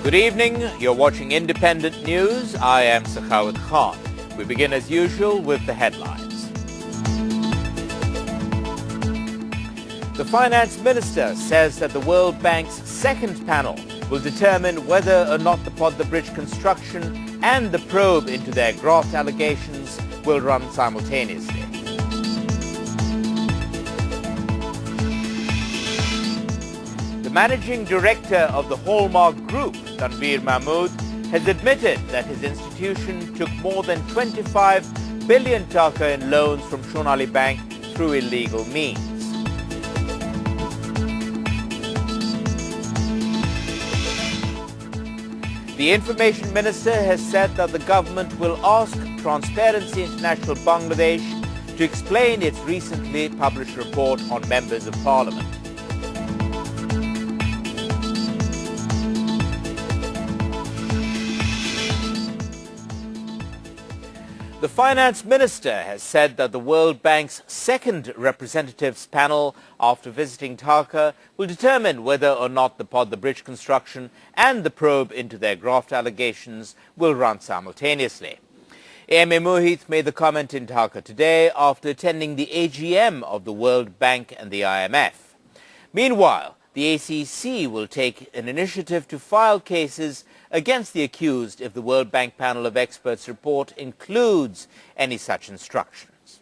Good evening, you're watching Independent News. I am Sakhawat Khan. We begin as usual with the headlines. The Finance Minister says that the World Bank's second panel will determine whether or not the Podda Bridge construction and the probe into their graft allegations will run simultaneously. The managing director of the Hallmark Group, Tanveer Mahmood, has admitted that his institution took more than 25 billion taka in loans from Sonali Bank through illegal means. The Information Minister has said that the government will ask Transparency International Bangladesh to explain its recently published report on members of parliament. The Finance Minister has said that the World Bank's second representatives panel, after visiting Dhaka, will determine whether or not the Podda Bridge construction and the probe into their graft allegations will run simultaneously. AMA Mohit made the comment in Dhaka today after attending the AGM of the World Bank and the IMF. Meanwhile, the ACC will take an initiative to file cases against the accused if the World Bank panel of experts report includes any such instructions.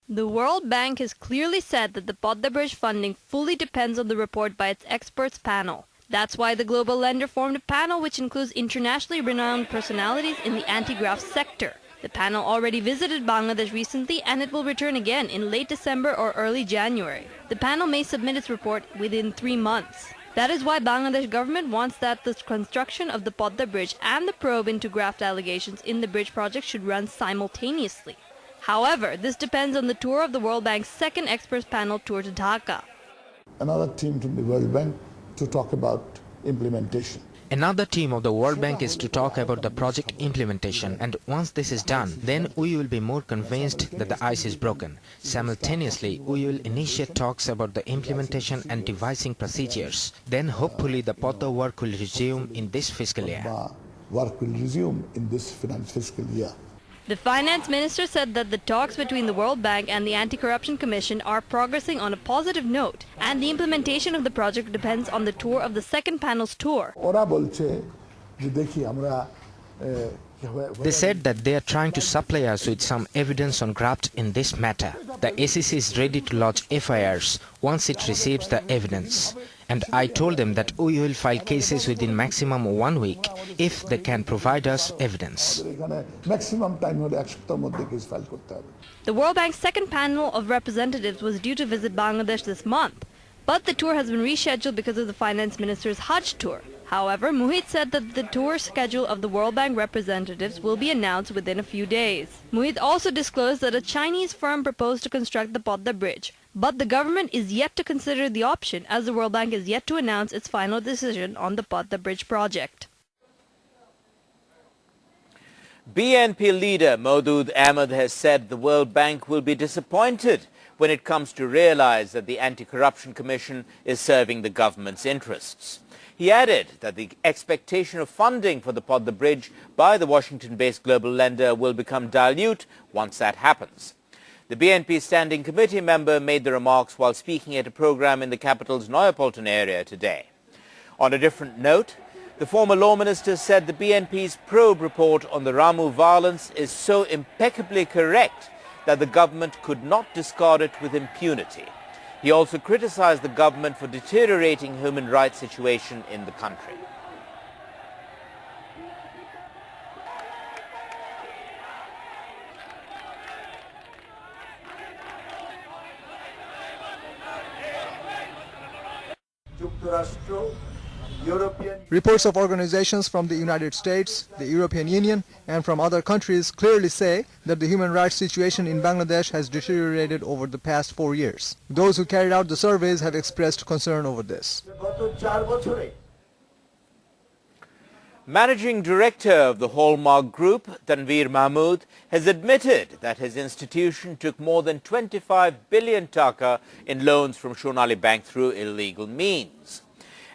The World Bank has clearly said that the Podda Bridge funding fully depends on the report by its experts panel. That's why the global lender formed a panel which includes internationally renowned personalities in the anti-graft sector. The panel already visited Bangladesh recently and it will return again in late December or early January. The panel may submit its report within 3 months. That is why Bangladesh government wants that the construction of the Podda Bridge and the probe into graft allegations in the bridge project should run simultaneously. However, this depends on the tour of the World Bank's second experts panel tour to Dhaka. Another team from the World Bank to talk about implementation. Another team of the World Bank is to talk about the project implementation, and once this is done, then we will be more convinced that the ice is broken. Simultaneously, we will initiate talks about the implementation and devising procedures. Then hopefully the Podda work will resume in this fiscal year. Work will resume in this fiscal year. The Finance Minister said that the talks between the World Bank and the Anti-Corruption Commission are progressing on a positive note, and the implementation of the project depends on the tour of the second panel's tour. They said that they are trying to supply us with some evidence on graft in this matter. The ACC is ready to lodge FIRs once it receives the evidence. And I told them that we will file cases within maximum 1 week if they can provide us evidence. The World Bank's second panel of representatives was due to visit Bangladesh this month, but the tour has been rescheduled because of the Finance Minister's Hajj tour. However, Mohit said that the tour schedule of the World Bank representatives will be announced within a few days. Mohit also disclosed that a Chinese firm proposed to construct the Podda Bridge, but the government is yet to consider the option as the World Bank is yet to announce its final decision on the Podda Bridge project. BNP leader Maudud Ahmed has said the World Bank will be disappointed when it comes to realize that the Anti-Corruption Commission is serving the government's interests. He added that the expectation of funding for the Podda Bridge by the Washington-based global lender will become dilute once that happens. The BNP Standing Committee member made the remarks while speaking at a program in the capital's Neapolitan area today. On a different note, the former law minister said the BNP's probe report on the Ramu violence is so impeccably correct that the government could not discard it with impunity. He also criticized the government for deteriorating human rights situation in the country. Reports of organizations from the United States, the European Union and from other countries clearly say that the human rights situation in Bangladesh has deteriorated over the past 4 years. Those who carried out the surveys have expressed concern over this. Managing Director of the Hallmark Group, Tanveer Mahmood, has admitted that his institution took more than 25 billion taka in loans from Sonali Bank through illegal means.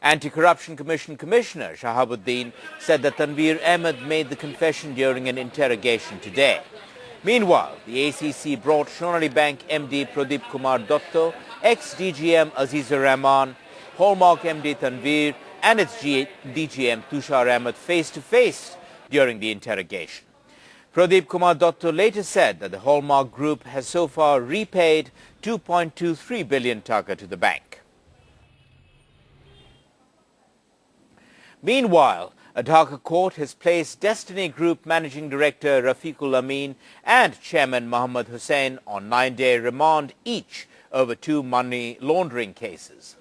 Anti-Corruption Commission Commissioner Shahabuddin said that Tanveer Ahmed made the confession during an interrogation today. Meanwhile, the ACC brought Sonali Bank MD Pradeep Kumar Dotto, ex-DGM Azizur Rahman, Hallmark MD Tanveer and its DGM Tushar Ahmed face-to-face during the interrogation. Pradeep Kumar Dotto later said that the Hallmark Group has so far repaid 2.23 billion taka to the bank. Meanwhile, a Dhaka court has placed Destiny Group Managing Director Rafiqul Amin and Chairman Mohammad Hussain on 9-day remand each over 2 money laundering cases.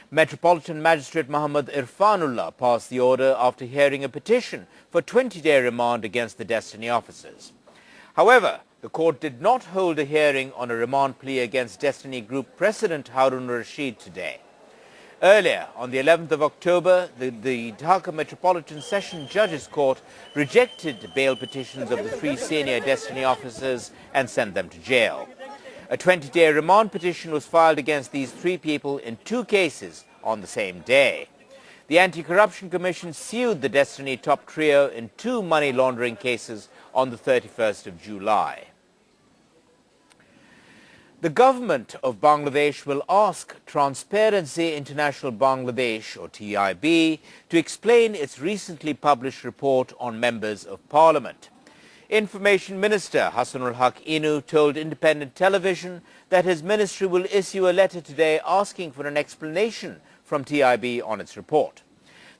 Metropolitan Magistrate Muhammad Irfanullah passed the order after hearing a petition for 20-day remand against the Destiny officers. However, the court did not hold a hearing on a remand plea against Destiny Group President Harun Rashid today. Earlier, on the 11th of October, the Dhaka Metropolitan Session Judges Court rejected bail petitions of the 3 senior Destiny officers and sent them to jail. A 20-day remand petition was filed against these 3 people in 2 cases on the same day. The Anti-Corruption Commission sued the Destiny top trio in 2 money laundering cases on the 31st of July. The government of Bangladesh will ask Transparency International Bangladesh, or TIB, to explain its recently published report on members of parliament. Information Minister Hassanul Haq Inu told Independent Television that his ministry will issue a letter today asking for an explanation from TIB on its report.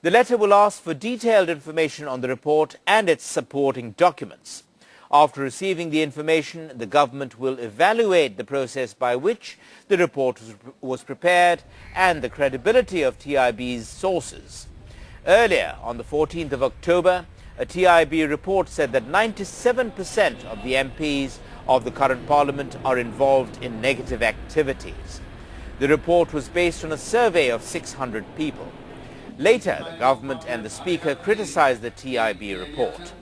The letter will ask for detailed information on the report and its supporting documents. After receiving the information, the government will evaluate the process by which the report was prepared and the credibility of TIB's sources. Earlier, on the 14th of October, a TIB report said that 97% of the MPs of the current parliament are involved in negative activities. The report was based on a survey of 600 people. Later, the government and the speaker criticized the TIB report.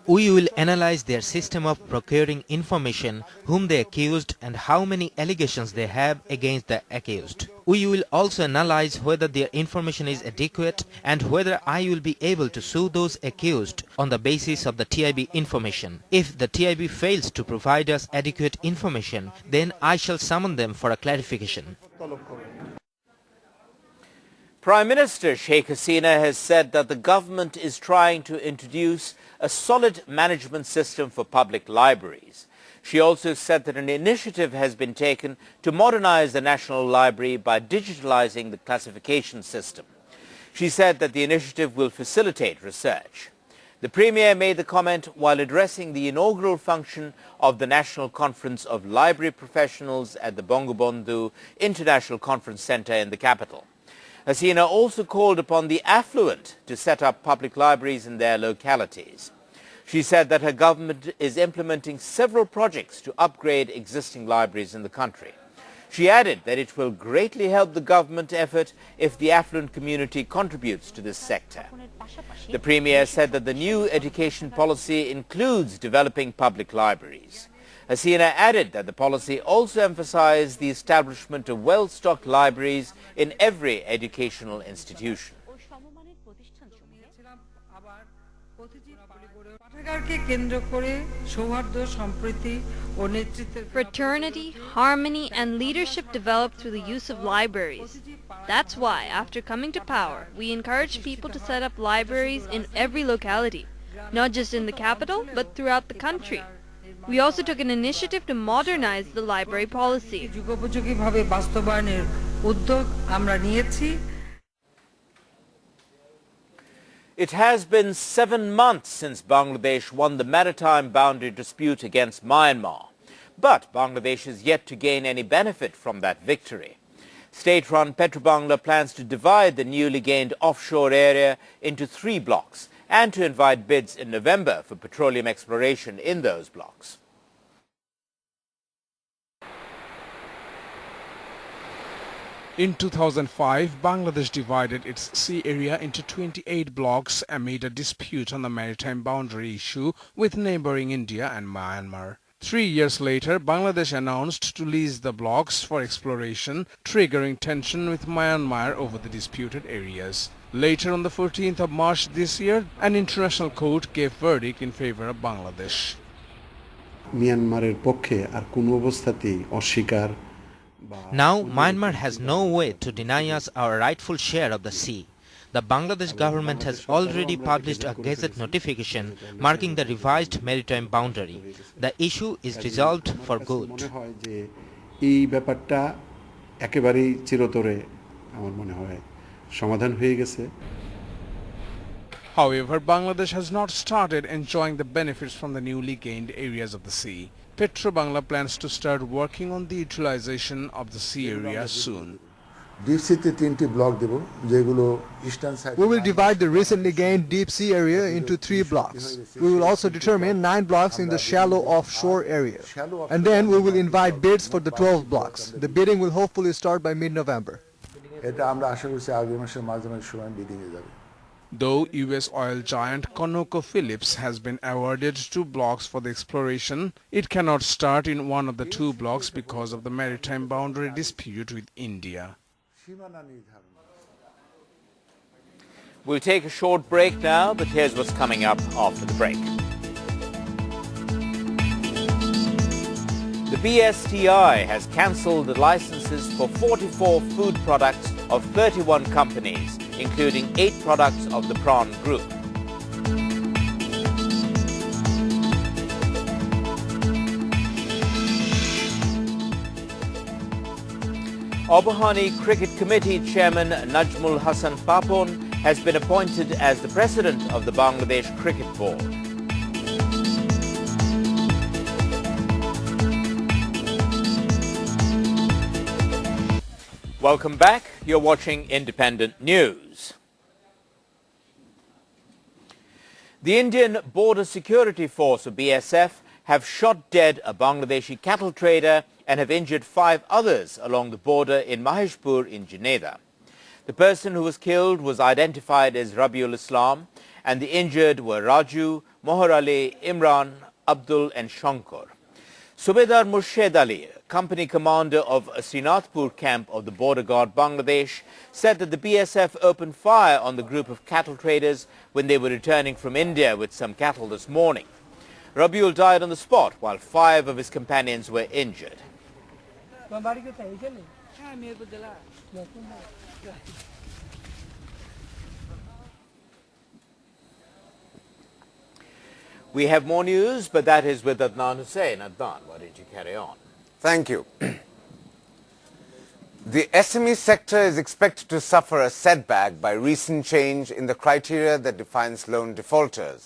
We will analyze their system of procuring information, whom they accused and how many allegations they have against the accused. We will also analyze whether their information is adequate and whether I will be able to sue those accused on the basis of the TIB information. If the TIB fails to provide us adequate information, then I shall summon them for a clarification. Prime Minister Sheikh Hasina has said that the government is trying to introduce a solid management system for public libraries. She also said that an initiative has been taken to modernize the National Library by digitalizing the classification system. She said that the initiative will facilitate research. The Premier made the comment while addressing the inaugural function of the National Conference of Library Professionals at the Bangabandhu International Conference Centre in the capital. Hasina also called upon the affluent to set up public libraries in their localities. She said that her government is implementing several projects to upgrade existing libraries in the country. She added that it will greatly help the government effort if the affluent community contributes to this sector. The Premier said that the new education policy includes developing public libraries. Hasina added that the policy also emphasized the establishment of well-stocked libraries in every educational institution. Fraternity, harmony, and leadership developed through the use of libraries. That's why, after coming to power, we encouraged people to set up libraries in every locality, not just in the capital, but throughout the country. We also took an initiative to modernize the library policy. It has been 7 months since Bangladesh won the maritime boundary dispute against Myanmar. But Bangladesh is yet to gain any benefit from that victory. State-run Petrobangla plans to divide the newly gained offshore area into 3 blocks and to invite bids in November for petroleum exploration in those blocks. In 2005, Bangladesh divided its sea area into 28 blocks amid a dispute on the maritime boundary issue with neighboring India and Myanmar. 3 years later, Bangladesh announced to lease the blocks for exploration, triggering tension with Myanmar over the disputed areas. Later, on the 14th of March this year, an international court gave verdict in favor of Bangladesh. মিয়ানমারের পক্ষে আর কোনো অবস্থাতেই অস্বীকার Now, Myanmar has no way to deny us our rightful share of the sea. The Bangladesh government has already published a gazette notification marking the revised maritime boundary. The issue is resolved for good. মনে হয় যে এই ব্যাপারটা একেবারেই চিরতরে আমার মনে হয় সমাধান হয়ে গেছে. However, Bangladesh has not started enjoying the benefits from the newly gained areas of the sea. Petrobangla plans to start working on the utilization of the sea area soon. ডিপসিতে 3টি ব্লক দেব যেগুলো eastern side We will divide the recently gained deep sea area into 3 blocks. We will also determine 9 blocks in the shallow offshore area. And then we will invite bids for the 12 blocks. The bidding will hopefully start by mid-November. এটা আমরা আশা করছি আগামী মাসের মাঝামাঝি সময় bidding এ যাবে. Though US oil giant ConocoPhillips has been awarded 2 blocks for the exploration, it cannot start in one of the 2 blocks because of the maritime boundary dispute with India. We'll take a short break now, but here's what's coming up after the break. The BSTI has cancelled the licenses for 44 food products of 31 companies, including 8 products of the prawn group. Obahani Cricket Committee Chairman Najmul Hassan Papon has been appointed as the President of the Bangladesh Cricket Board. Welcome back. You're watching Independent News. The Indian Border Security Force, or BSF, have shot dead a Bangladeshi cattle trader and have injured 5 others along the border in Maheshpur in Juneda. The person who was killed was identified as Rabiul Islam, and the injured were Raju, Mohar Ali, Imran, Abdul and Shankar. Subedar Murshed Ali, company commander of Srinathpur camp of the border guard Bangladesh, said that the BSF opened fire on the group of cattle traders when they were returning from India with some cattle this morning. Rabiul died on the spot while 5 of his companions were injured. We have more news, but that is with Adnan Hussain. Adnan, why don't you carry on? Thank you. The SME sector is expected to suffer a setback by recent change in the criteria that defines loan defaulters.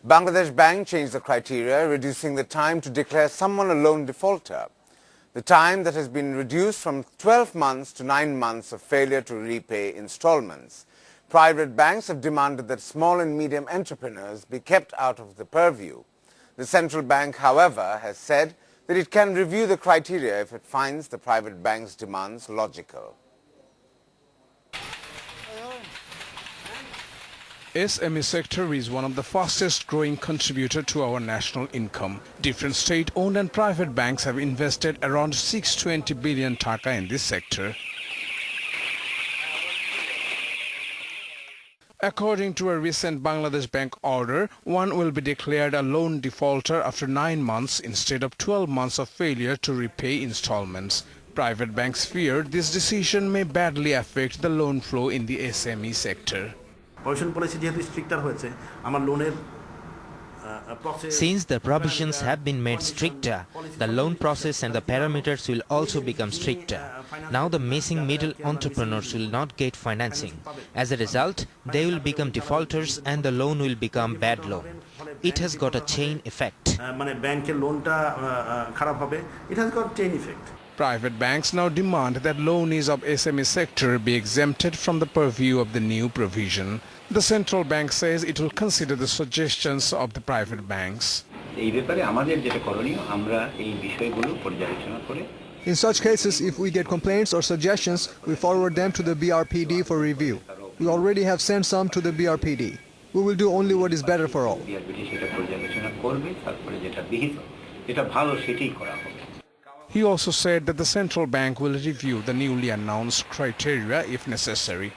Bangladesh Bank changed the criteria, reducing the time to declare someone a loan defaulter. The time that has been reduced from 12 months to 9 months of failure to repay installments. Private banks have demanded that small and medium entrepreneurs be kept out of the purview. The central bank, however, has said that it can review the criteria if it finds the private bank's demands logical. SME sector is one of the fastest growing contributor to our national income. Different state-owned and private banks have invested around 620 billion taka in this sector. According to a recent Bangladesh Bank order, one will be declared a loan defaulter after 9 months instead of 12 months of failure to repay installments. Private banks fear this decision may badly affect the loan flow in the SME sector. Since the provisions have been made stricter, the loan process and the parameters will also become stricter. Now the missing middle entrepreneurs will not get financing. As a result, they will become defaulters and the loan will become bad loan. It has got a chain effect. Private banks now demand that loanees of SME sector be exempted from the purview of the new provision. The central bank says it will consider the suggestions of the private banks. এই ব্যাপারে আমাদের যেটা করণীয় আমরা এই বিষয়গুলো পর্যালোচনা করে In such cases, if we get complaints or suggestions, we forward them to the BRPD for review. We already have sent some to the BRPD. We will do only what is better for all. He also said that the central bank will review the newly announced criteria if necessary.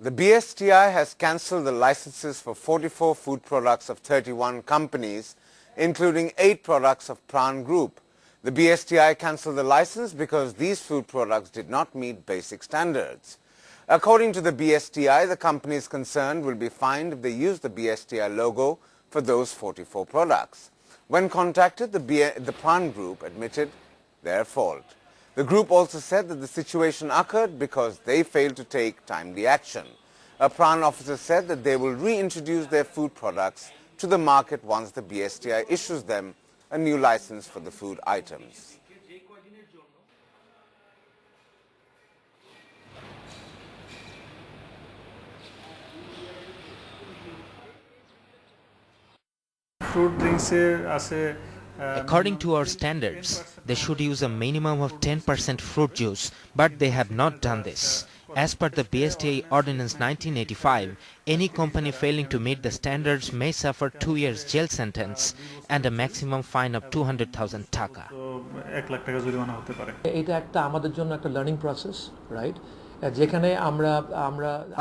The BSTI has cancelled the licenses for 44 food products of 31 companies, including 8 products of Hallmark Group. The BSTI cancelled the license because these food products did not meet basic standards. According to the BSTI, the companies concerned will be fined if they use the BSTI logo for those 44 products. When contacted, the Hallmark Group admitted their fault. The group also said that the situation occurred because they failed to take timely action. A Hallmark officer said that they will reintroduce their food products to the market once the BSTI issues them a new license for the food items. According to our standards, they should use a minimum of 10% fruit juice, but they have not done this. As per the BSTI Ordinance 1985, any company failing to meet the standards may suffer 2 years jail sentence and a maximum fine of 200,000 taka. এটা একটা আমাদের জন্য একটা learning process, right? যেখানে আমরা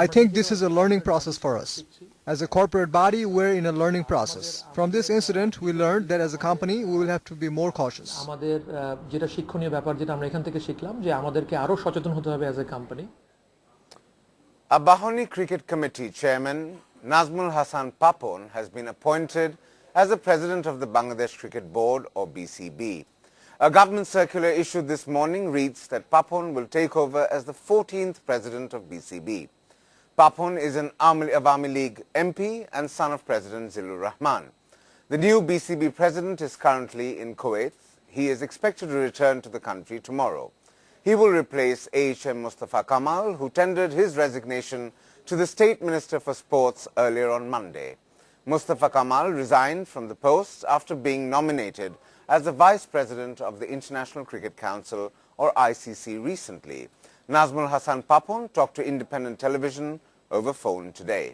I think this is a learning process for us. As a corporate body, we're in a learning process. From this incident, we learned that as a company, we will have to be more cautious. আমাদের যেটা শিক্ষণীয় ব্যাপার যেটা আমরা এখান থেকে শিখলাম যে আমাদেরকে আরো সচেতন হতে হবে as a company. Abahani Cricket Committee Chairman Nazmul Hasan Papon has been appointed as the President of the Bangladesh Cricket Board, or BCB. A government circular issued this morning reads that Papon will take over as the 14th President of BCB. Papon is an Awami League MP and son of President Zillur Rahman. The new BCB President is currently in Kuwait. He is expected to return to the country tomorrow. He will replace AHM Mustafa Kamal, who tendered his resignation to the State Minister for Sports earlier on Monday. Mustafa Kamal resigned from the post after being nominated as the Vice President of the International Cricket Council, or ICC, recently. Nazmul Hasan Papon talked to independent television over phone today.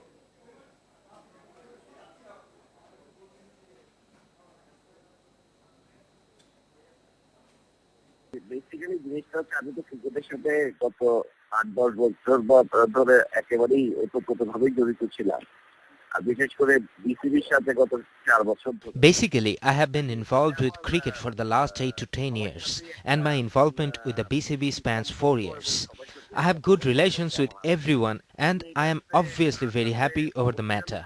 Basically জিনিসটা হচ্ছে আমি তো ক্রিকেটের সাথে গত 8-10 বছর ধরে একেবারেই ওতপ্রোতভাবেই জড়িত ছিলাম, আর বিশেষ করে বিসিবির সাথে গত 4 বছর ধরে। Basically, I have been involved with cricket for the last 8 to 10 years, and my involvement with the BCB spans 4 years. I have good relations with everyone, and I am obviously very happy over the matter.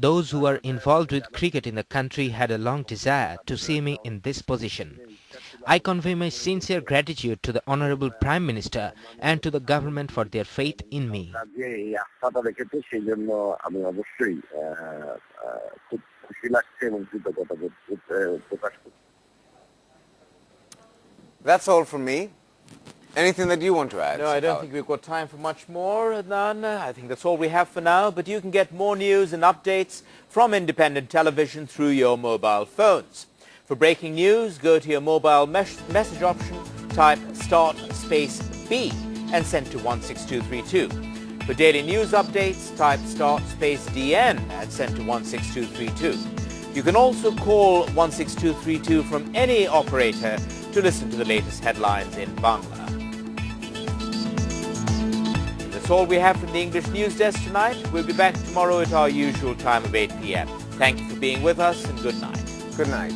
Those who are involved with cricket in the country had a long desire to see me in this position. I convey my sincere gratitude to the Honorable Prime Minister and to the government for their faith in me. That's all from me. Anything that you want to add? No, I don't think we've got time for much more, Adnan. I think that's all we have for now, but you can get more news and updates from independent television through your mobile phones. For breaking news, go to your mobile message option, type start space B and send to 16232. For daily news updates, type start space DN and send to 16232. You can also call 16232 from any operator to listen to the latest headlines in Bangla. That's all we have from the English News Desk tonight. We'll be back tomorrow at our usual time of 8 p.m. Thank you for being with us and good night. Good night.